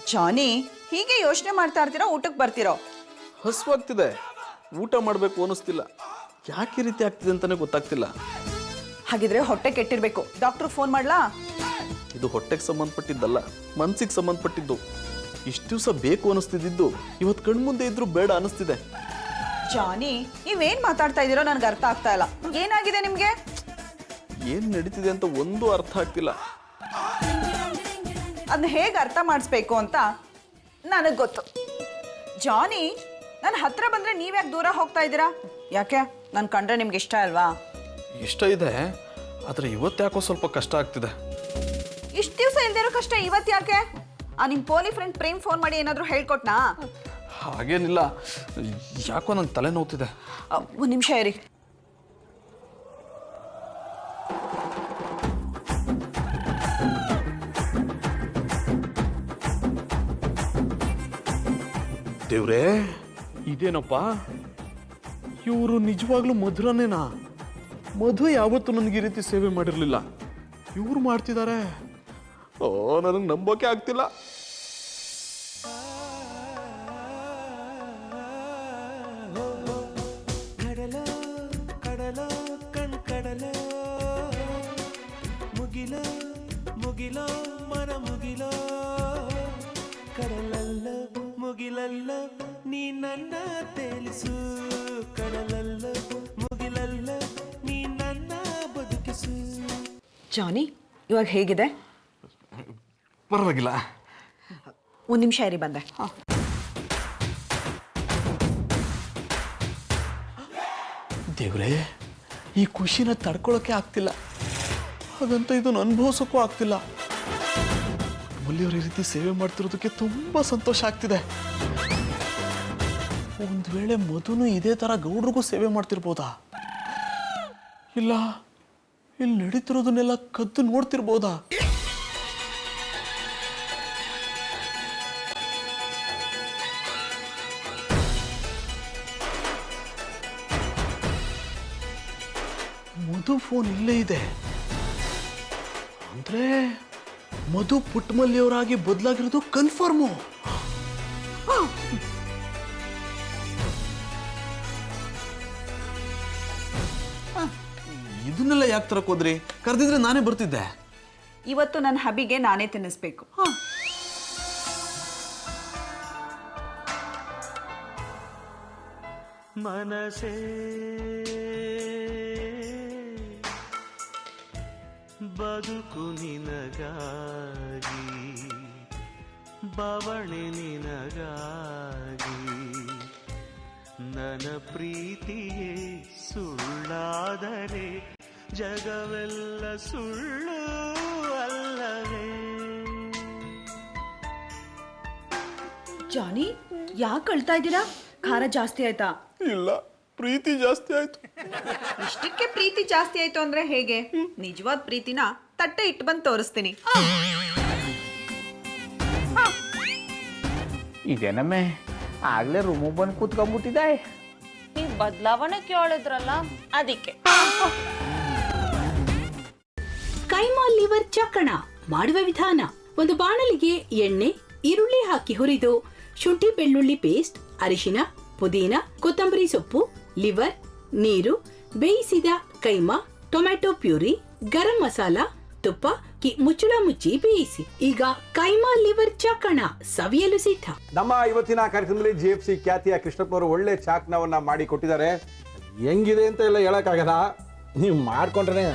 ಜಾನಿ, ಹೀಗೆ ಯೋಚನೆ ಮಾಡ್ತಾ ಇರ್ತೀರಾ ಊಟಕ್ಕೆ ಬರ್ತಿರೋ? ಹಸುವಾಗ್ತಿದೆ, ಊಟ ಮಾಡಬೇಕು ಅನ್ನಿಸ್ತಿಲ್ಲ. ಯಾಕೆ ಈ ರೀತಿ ಆಗ್ತಿದೆ ಅಂತಾನೆ ಗೊತ್ತಾಗ್ತಿಲ್ಲ. ಹಾಗಿದ್ರೆ ಹೊಟ್ಟೆ ಕೆಟ್ಟಿರ್ಬೇಕು. ಡಾಕ್ಟರ್ ಫೋನ್ ಮಾಡ್ಲಾ? ಇದು ಹೊಟ್ಟೆಗೆ ಸಂಬಂಧಪಟ್ಟಿದ್ದಲ್ಲ, ಮನ್ಸಿಗೆ ಸಂಬಂಧಪಟ್ಟಿದ್ದು. ಇಷ್ಟು ದಿವಸ ಬೇಕು ಅನ್ನಿಸ್ತಿದ್ದು ಇವತ್ತು ಕಣ್ಮುಂದೆ ಇದ್ರೂ ಬೇಡ ಅನ್ನಿಸ್ತಿದೆ. ಜಾನಿ, ನೀವೇನ್ ಮಾತಾಡ್ತಾ ಇದೀರೋ ನನ್ಗೆ ಅರ್ಥ ಆಗ್ತಾ ಇಲ್ಲ. ಏನಾಗಿದೆ ನಿಮ್ಗೆ? ಏನ್ ನಡೀತಿದೆ ಅಂತ ಒಂದು ಅರ್ಥ ಆಗ್ತಿಲ್ಲ. ಅದನ್ನ ಹೇಗೆ ಅರ್ಥ ಮಾಡಿಸ್ಬೇಕು ಅಂತ ನನಗೆ ಗೊತ್ತು. ಜಾನಿ, ನನ್ನ ಹತ್ರ ಬಂದ್ರೆ ನೀವ್ಯಾಕೆ ದೂರ ಹೋಗ್ತಾ ಇದ್ದೀರಾ? ಯಾಕೆ? ನನ್ನ ಕಂಡ್ರೆ ನಿಮ್ಗೆ ಇಷ್ಟ ಅಲ್ವಾ? ಇಷ್ಟ ಇದೆ, ಆದ್ರೆ ಇವತ್ತು ಯಾಕೋ ಸ್ವಲ್ಪ ಕಷ್ಟ ಆಗ್ತಿದೆ. ಇಷ್ಟು ದಿವಸ ಇಲ್ದಿರೋ ಕಷ್ಟ ಇವತ್ತು ಯಾಕೆ? ನಿಮ್ ಪೋಲಿ ಫ್ರೆಂಡ್ ಪ್ರೇಮ್ ಫೋನ್ ಮಾಡಿ ಏನಾದ್ರು ಹೇಳ್ಕೊಟ್ನಾ? ಹಾಗೇನಿಲ್ಲ, ಯಾಕೋ ನಂಗೆ ತಲೆ ನೋವ್ತಿದೆ. ಒಂದು ನಿಮಿಷ ಇರಿ. ದೇವ್ರೇ, ಇದೇನಪ್ಪ, ಇವರು ನಿಜವಾಗ್ಲೂ ಮಧುರನೇನಾ? ಮಧು ಯಾವತ್ತೂ ನನಗೆ ಈ ರೀತಿ ಸೇವೆ ಮಾಡಿರಲಿಲ್ಲ. ಇವ್ರು ಮಾಡ್ತಿದ್ದಾರೆ. ಓ, ನನಗೆ ನಂಬೋಕೆ ಆಗ್ತಿಲ್ಲ. ಕಡಲೋ ಕಡಲೋ ಕಣ್ ಕಡಲೋ ಮುಗಿಲೋ ಮುಗಿಲೋ ಮನ ಮುಗಿಲೋ ಕಡಲಲ್ಲೋ ಮುಗಿಲಲ್ಲೋ ನೀ ನನ್ನ ತೇಲಿಸು ಕಡಲಲ್ಲೋ ಮುಗಿಲಲ್ಲೋ ನೀ ನನ್ನ ಬದುಕಿಸು. ಜಾನಿ, ಇವಾಗ ಹೇಗಿದೆ? ಪರವಾಗಿಲ್ಲ. ಒಂದು ನಿಮಿಷ ಇರಿ, ಬಂದೆ. ದೇವ್ರೇ, ಈ ಖುಷಿನ ತಡ್ಕೊಳಕ್ಕೆ ಆಗ್ತಿಲ್ಲ. ಹಾಗಂತ ಇದನ್ನು ಅನುಭವಿಸೋಕ್ಕೂ ಆಗ್ತಿಲ್ಲ. ಮುಲ್ಲಿಯವ್ರ ಈ ರೀತಿ ಸೇವೆ ಮಾಡ್ತಿರೋದಕ್ಕೆ ತುಂಬಾ ಸಂತೋಷ ಆಗ್ತಿದೆ. ಒಂದ್ ವೇಳೆ ಮಧುನು ಇದೇ ತರ ಗೌಡ್ರಿಗೂ ಸೇವೆ ಮಾಡ್ತಿರ್ಬೋದಾ? ಇಲ್ಲ, ಇಲ್ಲಿ ನಡೀತಿರೋದನ್ನೆಲ್ಲ ಕದ್ದು ನೋಡ್ತಿರ್ಬೋದಾ? ಮಧು ಫೋನ್ ಇಲ್ಲೇ ಇದೆ ಅಂದ್ರೆ ಮಧು ಪುಟ್ಟಮಲ್ಲಿಯವರಾಗಿ ಬದಲಾಗಿರೋದು ಕನ್ಫರ್ಮು. ಇದನ್ನೆಲ್ಲ ಯಾಕೆ ತರಕ್ ಹೋದ್ರಿ? ಕರೆದಿದ್ರೆ ನಾನೇ ಬರ್ತಿದ್ದೆ. ಇವತ್ತು ನನ್ನ ಹಬಿಗೆ ನಾನೇ ತಿನ್ನಿಸ್ಬೇಕು. ಮನಸೇ ಬದುಕು ನಿನಗಾಗಿ, ಬವಣೆ ನಿನಗಾಗಿ, ನನ್ನ ಪ್ರೀತಿಯೇ ಸುಳ್ಳಾದರೆ ಜಗವೆಲ್ಲ ಸುಳ್ಳು ಅಲ್ಲವೇ? ಜಾನಿ, ಯಾಕೆ ಅಳ್ತಾ ಇದ್ದೀರಾ? ಖಾರ ಜಾಸ್ತಿ ಆಯ್ತಾ? ಇಲ್ಲ, ಪ್ರೀತಿ ಜಾಸ್ತಿ ಆಯ್ತು. ಇಷ್ಟಕ್ಕೆ ಪ್ರೀತಿ ಜಾಸ್ತಿ ಆಯ್ತು ಅಂದ್ರೆ ಹೇಗೆ? ನಿಜವಾದ ಪ್ರೀತಿನ ತಟ್ಟೆ ಇಟ್ಟು ಬಂದು ತೋರಿಸ್ತೀನಿ. ಇದೇನಮ್ಮೆ ಆಗ್ಲೇ ರೂಮಿಗೆ ಬಂದು ಕೂತ್ಕೊಂಡ್ಬಿಟ್ಟಿದೆ. ನೀವು ಬದಲಾವಣೆ ಕೇಳಿದ್ರಲ್ಲ, ಅದಕ್ಕೆ. ಕೈಮಾ ಲಿವರ್ ಚಕ್ಕಣ ಮಾಡುವ ವಿಧಾನ: ಒಂದು ಬಾಣಲಿಗೆ ಎಣ್ಣೆ, ಈರುಳ್ಳಿ ಹಾಕಿ ಹುರಿದು ಶುಂಠಿ ಬೆಳ್ಳುಳ್ಳಿ ಪೇಸ್ಟ್, ಅರಿಶಿನ, ಪುದೀನ, ಕೊತ್ತಂಬರಿ ಸೊಪ್ಪು, ಲಿವರ್, ನೀರು, ಬೇಯಿಸಿದ ಕೈಮಾ, ಟೊಮ್ಯಾಟೊ ಪ್ಯೂರಿ, ಗರಂ ಮಸಾಲ, ತುಪ್ಪ ಮುಚ್ಚಳ ಮುಚ್ಚಿ ಬೇಯಿಸಿ. ಈಗ ಕೈಮಾ ಲಿವರ್ ಚಾಕಣ ಸವಿಯಲು ಸಿದ್ಧ. ನಮ್ಮ ಇವತ್ತಿನ ಕಾರ್ಯಕ್ರಮದಲ್ಲಿ GFC ಖ್ಯಾತಿಯ ಕೃಷ್ಣಪ್ಪ ಅವರು ಒಳ್ಳೆ ಚಾಕ್ನವನ್ನ ಮಾಡಿ ಕೊಟ್ಟಿದ್ದಾರೆ. ಹೆಂಗಿದೆ ಅಂತ ಎಲ್ಲ ಹೇಳಕ್ಕಾಗಲ್ಲ, ನೀವು ಮಾಡ್ಕೊಂಡ್ರೆ.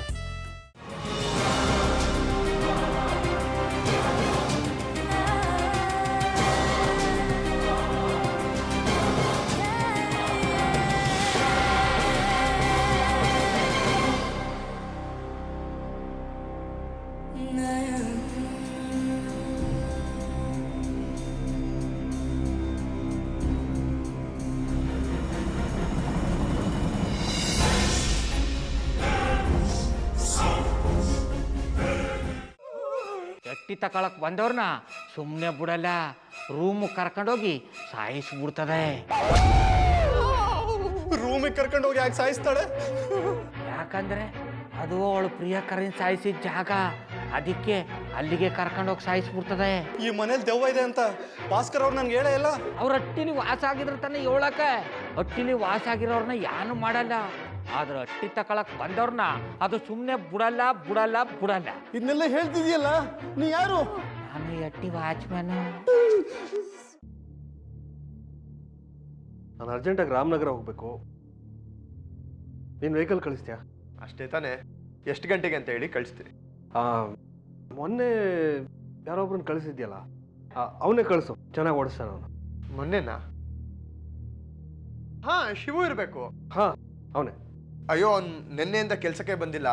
ಎಟ್ಟಿ ತಕೊಳಕ್ ಬಂದವ್ರನ್ನ ಸುಮ್ಮನೆ ಬಿಡಲ್ಲ, ರೂಮ್ ಕರ್ಕೊಂಡೋಗಿ ಸಾಯಿಸ್ಬಿಡ್ತದೆ. ರೂಮಿಗೆ ಕರ್ಕೊಂಡು ಹೋಗಿ ಯಾಕೆ ಸಾಯಿಸ್ತಾಳೆ? ಯಾಕಂದ್ರೆ ಅದು ಅವಳು ಪ್ರಿಯಕರನ್ ಸಾಯಿಸಿದ ಜಾಗ. ಅದಕ್ಕೆ ಅಲ್ಲಿಗೆ ಕರ್ಕೊಂಡೋಗಿ ಸಾಯಿಸ್ಬಿಡ್ತದೆ. ಈ ಮನೇಲಿ ದೆವ್ವ ಇದೆ ಅಂತ ಭಾಸ್ಕರ್ ಅವ್ರು ನನ್ಗೆ ಹೇಳೇ ಇಲ್ಲ. ಅವ್ರ ಹಟ್ಟಿಲಿ ವಾಸ ಆಗಿದ್ರೆ ತಾನೇ ಹೇಳಕ. ಹಟ್ಟಿಲಿ ವಾಸ ಆಗಿರೋರ್ನ ಯಾನು ಮಾಡಲ್ಲ, ಆದ್ರೆ ಹಟ್ಟಿ ತಕೊಳಕ್ ಬಂದವ್ರನ್ನ ಅದು ಸುಮ್ಮನೆ ಬಿಡಲ್ಲ ಬಿಡಲ್ಲ ಬಿಡಲ್ಲ. ಇದನ್ನೆಲ್ಲ ಹೇಳ್ತಿದ್ಯಲ್ಲ, ನೀ ಯಾರು? ನಾನು ಈ ಹಟ್ಟಿ ವಾಚ್ಮ್ಯಾನು. ನಾನು ಅರ್ಜೆಂಟಾಗಿ ರಾಮನಗರ ಹೋಗ್ಬೇಕು. ನೀನು ವೆಹಿಕಲ್ ಕಳಿಸ್ತೀಯಾ? ಅಷ್ಟೇ ತಾನೇ, ಎಷ್ಟು ಗಂಟೆಗೆ ಅಂತ ಹೇಳಿ ಕಳಿಸ್ತೀನಿ. ಮೊನ್ನೆ ಯಾರೊಬ್ರನ್ನ ಕಳಿಸಿದ್ಯಲ್ಲ, ಅವನೇ ಕಳಿಸು, ಚೆನ್ನಾಗಿ ಓಡಿಸ್ತಾನೆ ಅವನು. ಮೊನ್ನೆನಾ? ಹಾ, ಶಿವು ಇರಬೇಕು. ಹಾಂ, ಅವನೇ. ಅಯ್ಯೋ, ಅವ್ನು ನಿನ್ನೆಯಿಂದ ಕೆಲಸಕ್ಕೆ ಬಂದಿಲ್ಲ.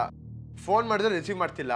ಫೋನ್ ಮಾಡಿದ್ರೆ ರಿಸೀವ್ ಮಾಡ್ತಿಲ್ಲ.